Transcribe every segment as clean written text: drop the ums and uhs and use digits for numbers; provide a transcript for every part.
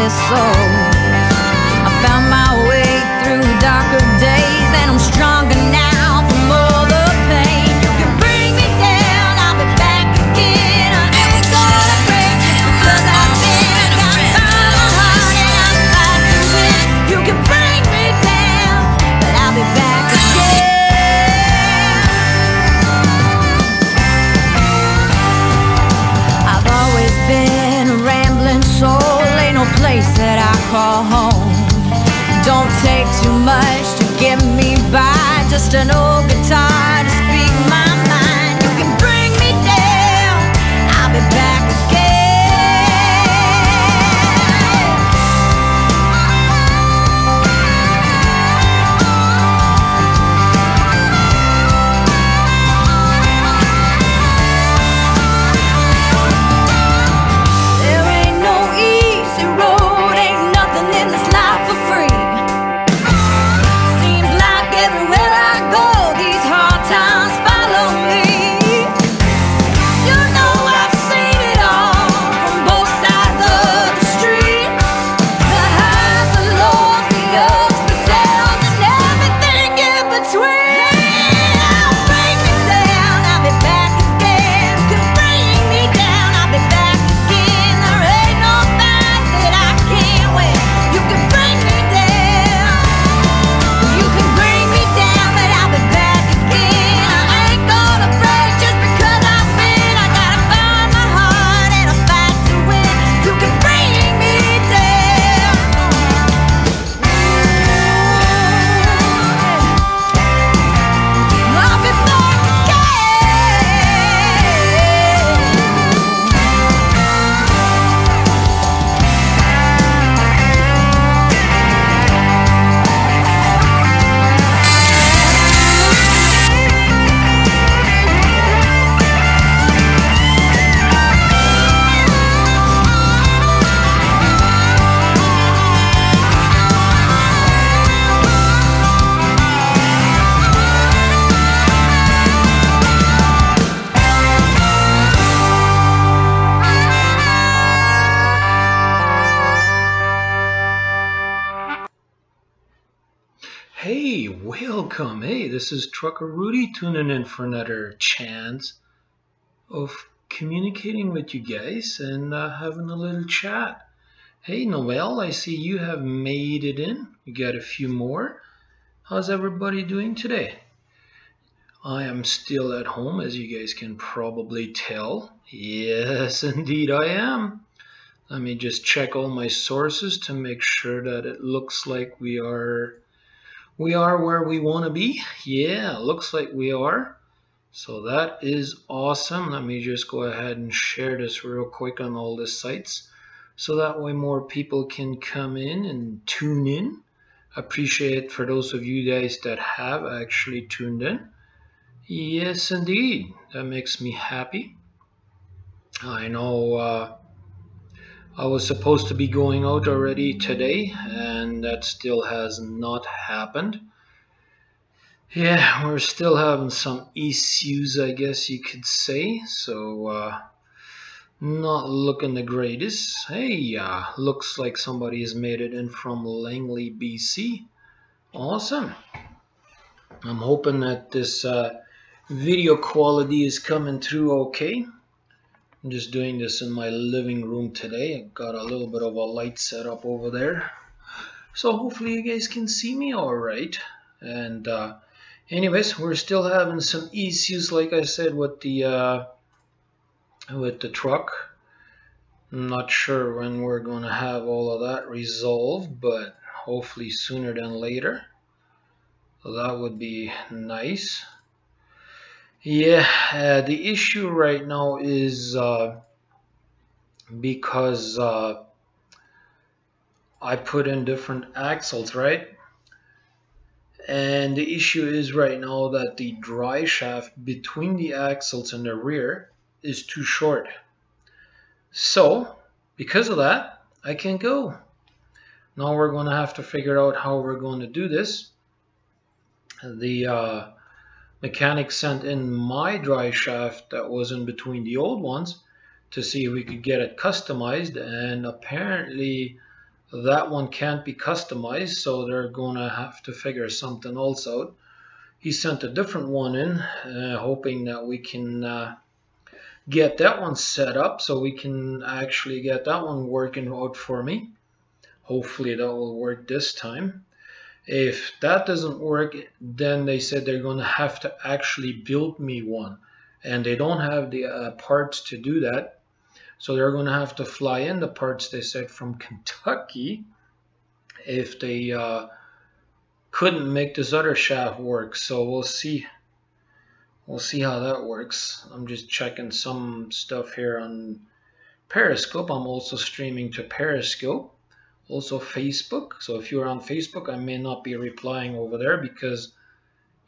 restless souls. I found my way through darker days, and I'm stronger now from all the pain. You can bring me down, I'll be back again. I ain't gonna break just because I've been. I got my heart and I'm fight to win. You can bring me down, but I'll be back again. I've always been a rambling soul, ain't no place that I call home. Don't take too much to get me by, just an old guitar to speak my mind. You can bring me down, I'll be back again. There ain't no easy road, ain't nothing in this life for free. Seems like everywhere I go, these hard times follow me. You know I've seen it all from both sides of the street. The highs, the lows, the ups, the downs, and everything in between. I'll bring me down, I'll be back again. You can bring me down, I'll be back again. There ain't no fight that I can't win. You can bring me down. You can bring me down, but I'll be back again. I ain't gonna break just because I've been. I gotta find my heart and a fight to win. You can bring me down. I'll be back Hey, welcome. Hey, this is Trucker Rudi tuning in for another chance of communicating with you guys and having a little chat. Hey, Noel, I see you have made it in. We got a few more. How's everybody doing today? I am still at home, as you guys can probably tell. Yes, indeed I am. Let me just check all my sources to make sure that it looks like we are where we want to be. Yeah, looks like we are. So that is awesome. Let me just go ahead and share this real quick on all the sites so that way more people can come in and tune in. Appreciate for those of you guys that have actually tuned in. Yes, indeed. That makes me happy. I know I was supposed to be going out already today, and that still has not happened. Yeah, we're still having some issues, I guess you could say, so not looking the greatest. Hey, looks like somebody has made it in from Langley, BC. Awesome. I'm hoping that this video quality is coming through okay. I'm just doing this in my living room today. I've got a little bit of a light set up over there, so hopefully you guys can see me all right. And anyways, we're still having some issues, like I said, with the truck. I'm not sure when we're going to have all of that resolved, but hopefully sooner than later. So that would be nice. Yeah, the issue right now is because I put in different axles, right? And the issue is right now that the dry shaft between the axles and the rear is too short. So, because of that, I can't go. Now we're going to have to figure out how we're going to do this. The mechanic sent in my dry shaft that was in between the old ones to see if we could get it customized, and apparently that one can't be customized, so they're gonna have to figure something else out. He sent a different one in, hoping that we can get that one set up so we can actually get that one working out for me. Hopefully that will work this time. If that doesn't work, then they said they're going to have to actually build me one, and they don't have the parts to do that, so they're going to have to fly in the parts, they said, from Kentucky if they couldn't make this other shaft work. So we'll see how that works. I'm just checking some stuff here on Periscope. I'm also streaming to Periscope, also Facebook. So if you're on Facebook, I may not be replying over there because,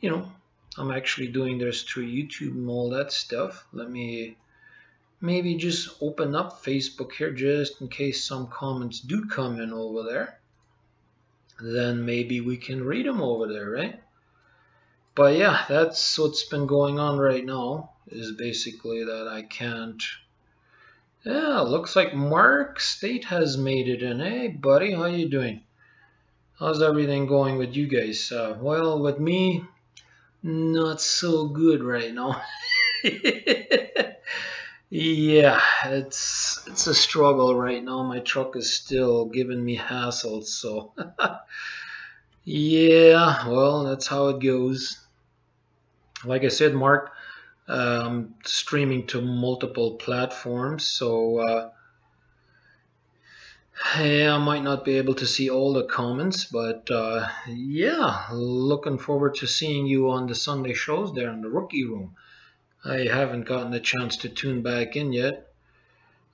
you know, I'm actually doing this through YouTube and all that stuff. Let me maybe just open up Facebook here just in case some comments do come in over there. Then maybe we can read them over there, right? But yeah, that's what's been going on right now, is basically that I can't. Yeah, looks like Mark State has made it in. Hey, buddy, how you doing? How's everything going with you guys? Well, with me, not so good right now. Yeah, it's a struggle right now. My truck is still giving me hassles, so yeah, well, that's how it goes. Like I said, Mark, streaming to multiple platforms, so yeah, I might not be able to see all the comments, but yeah, looking forward to seeing you on the Sunday shows there in the Rookie Room. I haven't gotten a chance to tune back in yet.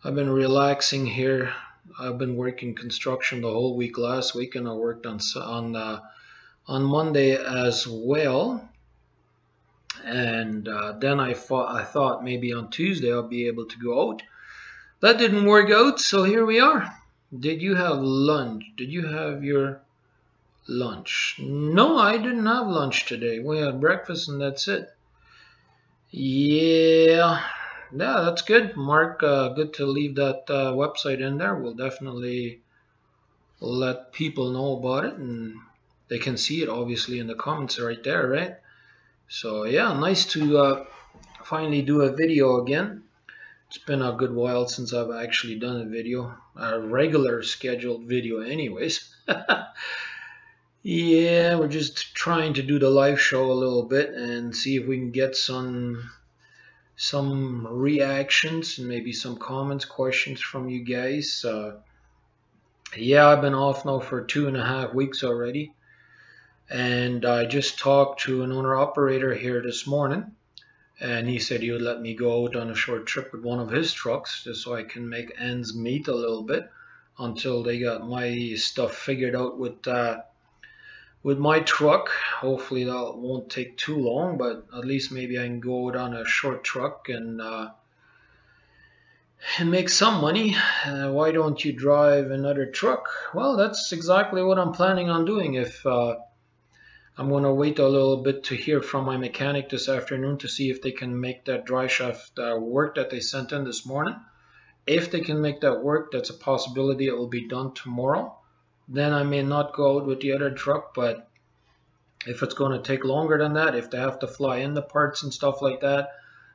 I've been relaxing here. I've been working construction the whole week last week, and I worked on Monday as well. And then I thought maybe on Tuesday I'll be able to go out. That didn't work out, so here we are. Did you have lunch? Did you have your lunch? No, I didn't have lunch today. We had breakfast and that's it. Yeah, that's good. Mark, good to leave that website in there. We'll definitely let people know about it, and they can see it obviously in the comments right there, right? So yeah, nice to finally do a video again. It's been a good while since I've actually done a video, a regular scheduled video anyways. Yeah, we're just trying to do the live show a little bit and see if we can get some reactions and maybe some comments, questions from you guys. Yeah, I've been off now for 2.5 weeks already, and I just talked to an owner-operator here this morning, and he said he would let me go out on a short trip with one of his trucks just so I can make ends meet a little bit until they got my stuff figured out with my truck. Hopefully that won't take too long, but at least maybe I can go out on a short truck and make some money. Why don't you drive another truck? Well, that's exactly what I'm planning on doing. If I'm going to wait a little bit to hear from my mechanic this afternoon to see if they can make that dry shaft work that they sent in this morning. If they can make that work, that's a possibility. It will be done tomorrow. Then I may not go out with the other truck, but if it's going to take longer than that, if they have to fly in the parts and stuff like that,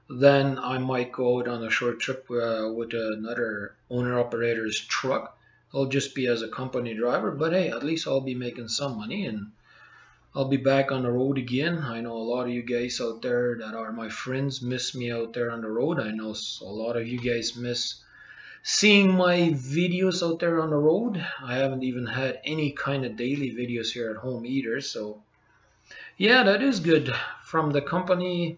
then I might go out on a short trip with another owner-operator's truck. It'll just be as a company driver, but hey, at least I'll be making some money and I'll be back on the road again. I know a lot of you guys out there that are my friends miss me out there on the road. I know a lot of you guys miss seeing my videos out there on the road. I haven't even had any kind of daily videos here at home either, so yeah, that is good from the company.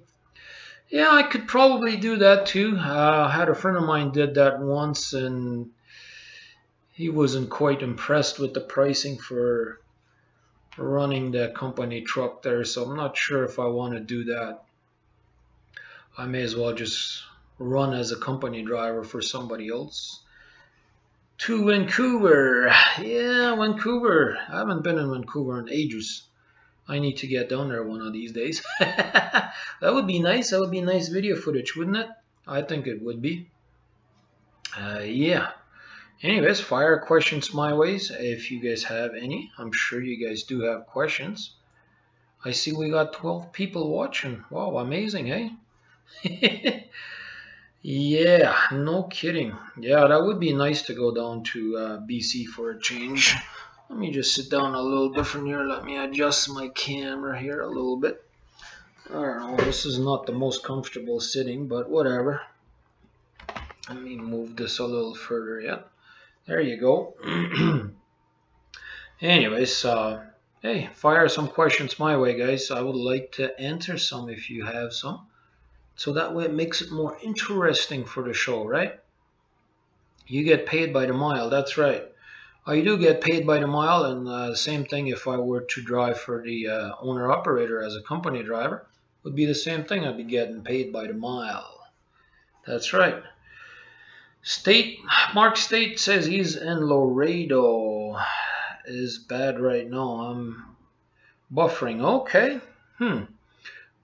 Yeah, I could probably do that too. I had a friend of mine did that once, and he wasn't quite impressed with the pricing for running the company truck there, so I'm not sure if I want to do that. I may as well just run as a company driver for somebody else. To Vancouver. Yeah, Vancouver. I haven't been in Vancouver in ages. I need to get down there one of these days. That would be nice. That would be nice video footage, wouldn't it? I think it would be. Yeah. Anyways, fire questions my ways if you guys have any. I'm sure you guys do have questions. I see we got 12 people watching. Wow, amazing, hey? Yeah, no kidding. Yeah, that would be nice to go down to BC for a change. Let me just sit down a little different here. Let me adjust my camera here a little bit. I don't know, this is not the most comfortable sitting, but whatever. Let me move this a little further. Yeah, there you go. Anyways, hey, fire some questions my way, guys. I would like to answer some if you have some. So that way it makes it more interesting for the show, right? You get paid by the mile, that's right. I do get paid by the mile, and same thing if I were to drive for the owner-operator as a company driver. Would be the same thing, I'd be getting paid by the mile. That's right. State, Mark State says he's in Laredo. Is bad right now. I'm buffering. Okay.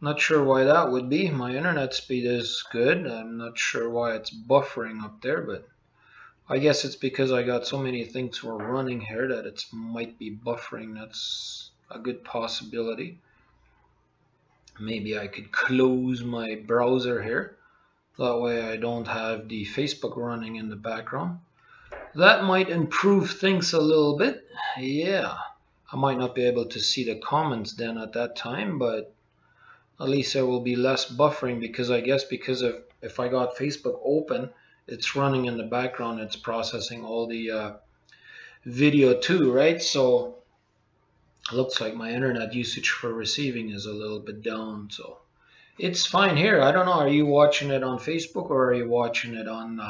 Not sure why that would be. My internet speed is good. I'm not sure why it's buffering up there, but I guess it's because I got so many things were running here that it might be buffering. That's a good possibility. Maybe I could close my browser here. That way I don't have the Facebook running in the background. That might improve things a little bit. Yeah, I might not be able to see the comments then at that time, but at least there will be less buffering, because I guess because of if I got Facebook open, it's running in the background, it's processing all the video too, right? So it looks like my internet usage for receiving is a little bit down, so it's fine here. I don't know, are you watching it on Facebook or are you watching it on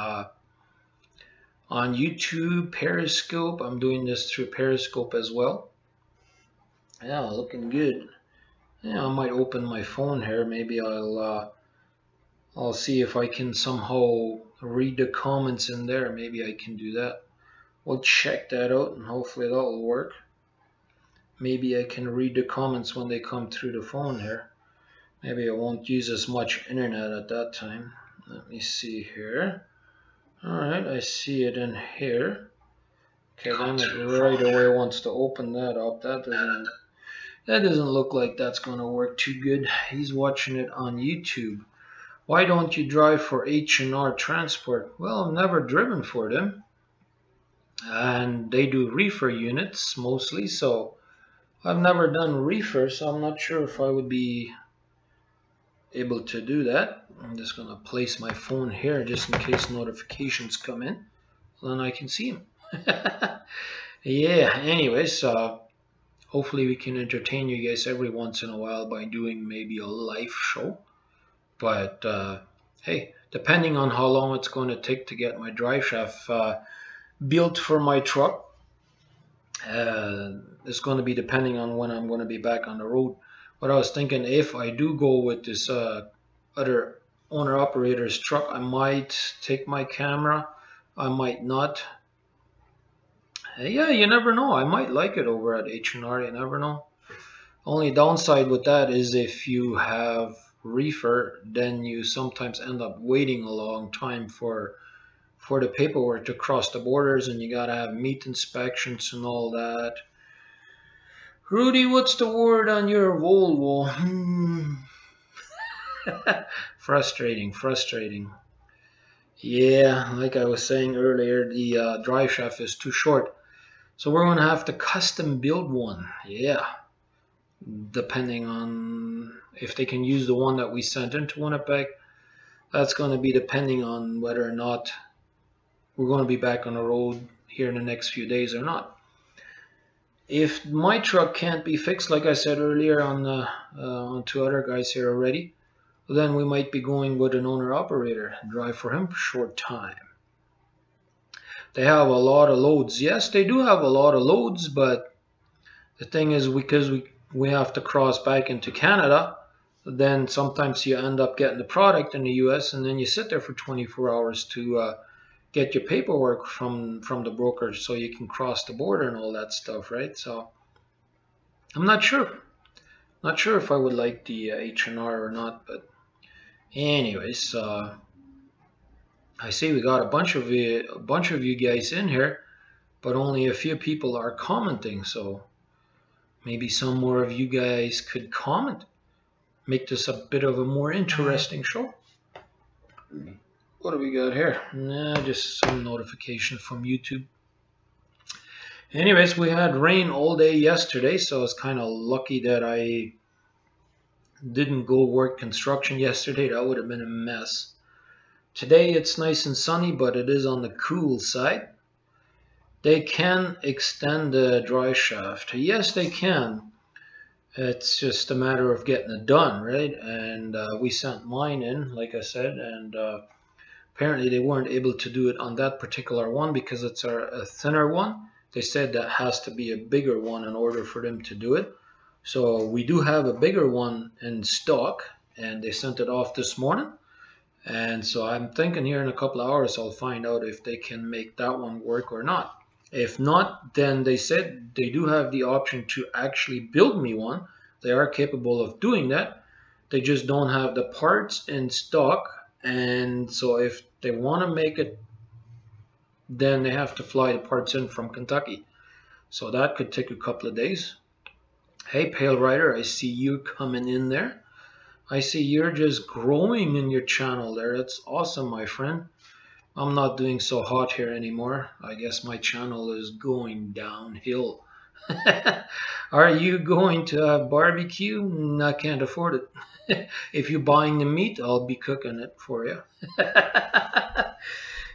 YouTube, Periscope? I'm doing this through Periscope as well. Yeah, looking good. Yeah, I might open my phone here. Maybe I'll see if I can somehow read the comments in there. Maybe I can do that. We'll check that out and hopefully that'll work. Maybe I can read the comments when they come through the phone here. Maybe I won't use as much internet at that time. Let me see here. Alright, I see it in here. Okay, then it right away wants to open that up. That doesn't look like that's going to work too good. He's watching it on YouTube. Why don't you drive for H&R Transport? Well, I've never driven for them. And they do reefer units mostly, so I've never done reefer, so I'm not sure if I would be able to do that. I'm just going to place my phone here just in case notifications come in. Then I can see them. Yeah, anyways, hopefully we can entertain you guys every once in a while by doing maybe a live show. But hey, depending on how long it's going to take to get my drive shaft built for my truck, it's going to be depending on when I'm going to be back on the road. But I was thinking, if I do go with this other owner-operator's truck, I might take my camera, I might not. Yeah, you never know. I might like it over at H&R, you never know. Only downside with that is if you have reefer, then you sometimes end up waiting a long time for the paperwork to cross the borders, and you gotta have meat inspections and all that. Rudi, what's the word on your Volvo? Frustrating. Yeah, like I was saying earlier, the drive shaft is too short. So we're going to have to custom build one. Yeah, depending on if they can use the one that we sent into Winnipeg. That's going to be depending on whether or not we're going to be back on the road here in the next few days or not. If my truck can't be fixed, like I said earlier on two other guys here already, then we might be going with an owner-operator, drive for him for a short time. They have a lot of loads. Yes, they do have a lot of loads, but the thing is, because we have to cross back into Canada, then sometimes you end up getting the product in the US and then you sit there for 24 hours to get your paperwork from the broker so you can cross the border and all that stuff, right? So I'm not sure. Not sure if I would like the H&R or not, but anyways, I see we got a bunch of you guys in here, but only a few people are commenting. So maybe some more of you guys could comment, make this a bit of a more interesting show. What do we got here? Nah, just some notification from YouTube. Anyways, we had rain all day yesterday, so it's kind of lucky that I didn't go work construction yesterday. That would have been a mess. Today it's nice and sunny, but it is on the cool side. They can extend the dry shaft. Yes, they can. It's just a matter of getting it done, right? And we sent mine in, like I said, and apparently they weren't able to do it on that particular one because it's a thinner one. They said that has to be a bigger one in order for them to do it. So we do have a bigger one in stock, and they sent it off this morning. And so I'm thinking here in a couple of hours I'll find out if they can make that one work or not. If not, then they said they do have the option to actually build me one. They are capable of doing that. They just don't have the parts in stock. And so if they want to make it, then they have to fly the parts in from Kentucky. So that could take a couple of days. Hey, Pale Rider, I see you coming in there. I see you're just growing in your channel there. That's awesome, my friend. I'm not doing so hot here anymore. I guess my channel is going downhill. Are you going to have barbecue? I can't afford it. If you're buying the meat, I'll be cooking it for you.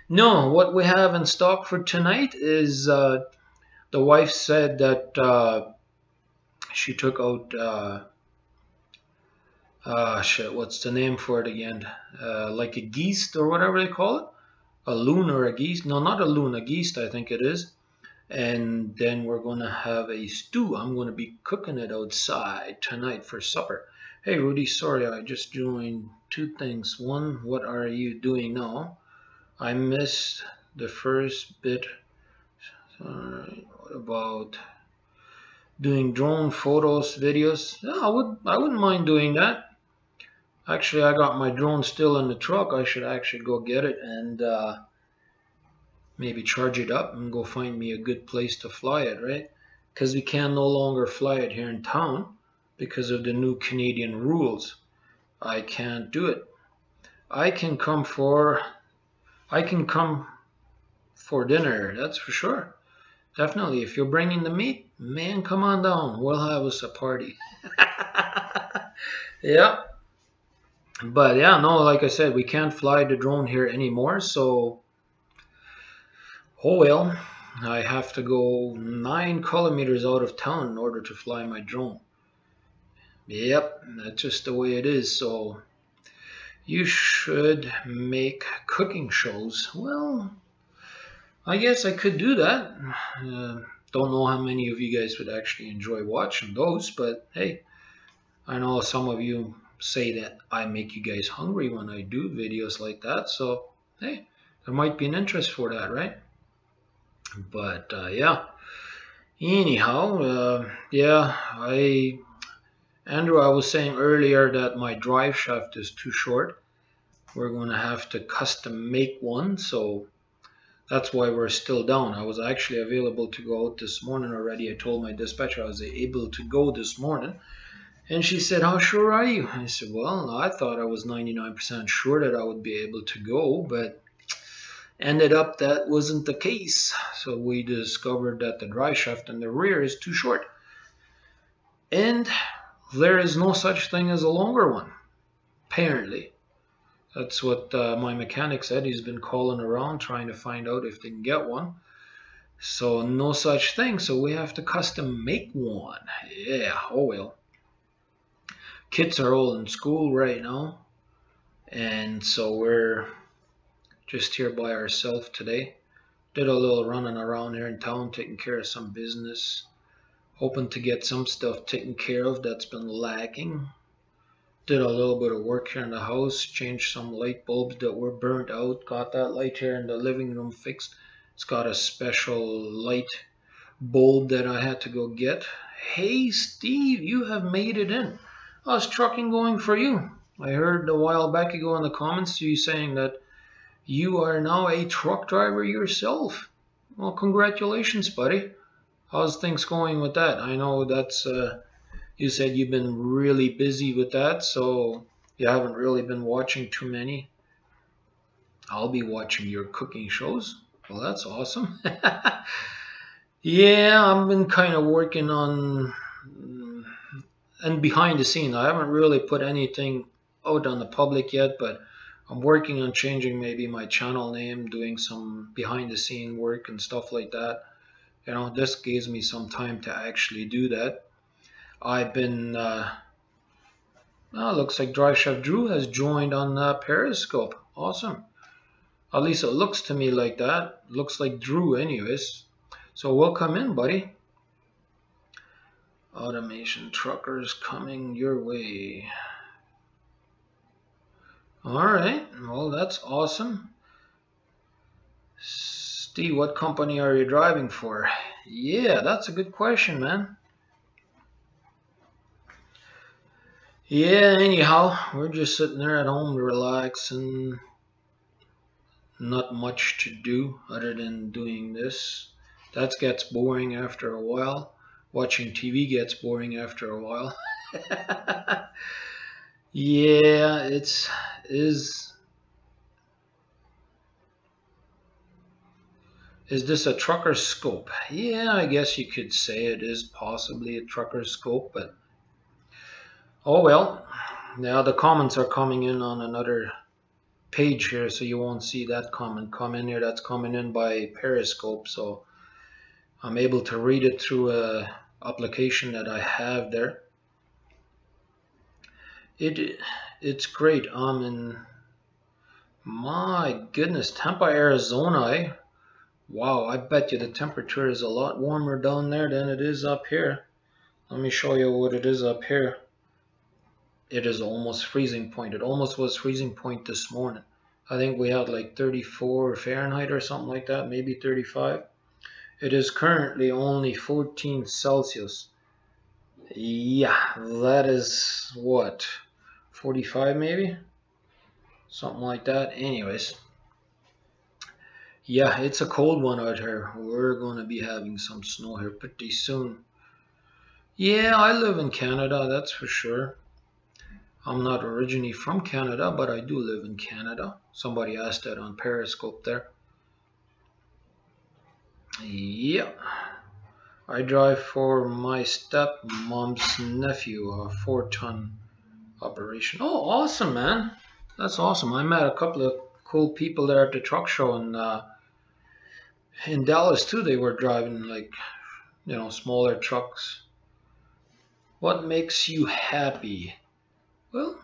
No, what we have in stock for tonight is the wife said that she took out shit, what's the name for it again? Like a geese or whatever they call it. A loon or a geese. No, not a loon, a geese I think it is. And then we're going to have a stew. I'm going to be cooking it outside tonight for supper. Hey, Rudi, sorry, I just joined two things. One, what are you doing now? I missed the first bit. What about doing drone photos, videos? Yeah, I wouldn't mind doing that. Actually, I got my drone still in the truck. I should actually go get it and maybe charge it up and go find me a good place to fly it, right? Because we can no longer fly it here in town because of the new Canadian rules. I can't do it. I can come for dinner, that's for sure. Definitely, if you're bringing the meat, man, come on down. We'll have us a party. Yeah. But yeah, no, like I said, we can't fly the drone here anymore, so oh well, I have to go 9 kilometers out of town in order to fly my drone. Yep, that's just the way it is. So you should make cooking shows. Well, I guess I could do that. Don't know how many of you guys would actually enjoy watching those, but hey, I know some of you say that I make you guys hungry when I do videos like that, so hey, there might be an interest for that, right? But yeah, anyhow, yeah, Andrew, I was saying earlier that my drive shaft is too short. We're going to have to custom make one, so that's why we're still down. I was actually available to go out this morning already. I told my dispatcher I was able to go this morning. And she said, how sure are you? I said, well, I thought I was 99% sure that I would be able to go, but ended up that wasn't the case. So we discovered that the dry shaft in the rear is too short. And there is no such thing as a longer one, apparently. That's what my mechanic said. He's been calling around trying to find out if they can get one. So no such thing. So we have to custom make one. Yeah, oh well. Kids are all in school right now. And so we're just here by ourselves today. Did a little running around here in town, taking care of some business. Hoping to get some stuff taken care of that's been lacking. Did a little bit of work here in the house, changed some light bulbs that were burnt out. Got that light here in the living room fixed. It's got a special light bulb that I had to go get. Hey Steve, you have made it in. How's trucking going for you? I heard a while back ago in the comments you saying that You are now a truck driver yourself. Well, congratulations, buddy. How's things going with that? I know that's you said you've been really busy with that, so you haven't really been watching too many. I'll be watching your cooking shows. Well, that's awesome. Yeah, I've been kind of working on and behind the scene. I haven't really put anything out on the public yet, but I'm working on changing maybe my channel name, doing some behind the scene work and stuff like that. You know, this gives me some time to actually do that. I've been, looks like Dry Chef Drew has joined on Periscope. Awesome. At least it looks to me like that. Looks like Drew anyways. So welcome in, buddy. Automation truckers coming your way. Alright, well that's awesome. Steve, what company are you driving for? Yeah, that's a good question, man. Yeah, anyhow, we're just sitting there at home relaxing. Not much to do other than doing this. That gets boring after a while. Watching TV gets boring after a while. Yeah, is this a trucker scope? Yeah, I guess you could say it is possibly a trucker scope, but oh well. Now the comments are coming in on another page here, so you won't see that comment come in here. That's coming in by Periscope, so I'm able to read it through a application that I have there. It's great. I'm in, my goodness, Tampa, Arizona, eh? Wow, I bet you the temperature is a lot warmer down there than it is up here. Let me show you what it is up here. It is almost freezing point. It almost was freezing point this morning. I think we had like 34 Fahrenheit or something like that, maybe 35. It is currently only 14 Celsius. Yeah, that is what, 45 maybe? Something like that. Anyways. Yeah, it's a cold one out here. We're going to be having some snow here pretty soon. Yeah, I live in Canada, that's for sure. I'm not originally from Canada, but I do live in Canada. Somebody asked that on Periscope there. Yeah. I drive for my stepmom's nephew, a 4-ton operation. Oh, awesome, man. That's awesome. I met a couple of cool people there at the truck show in Dallas too. They were driving like, you know, smaller trucks. What makes you happy? Well,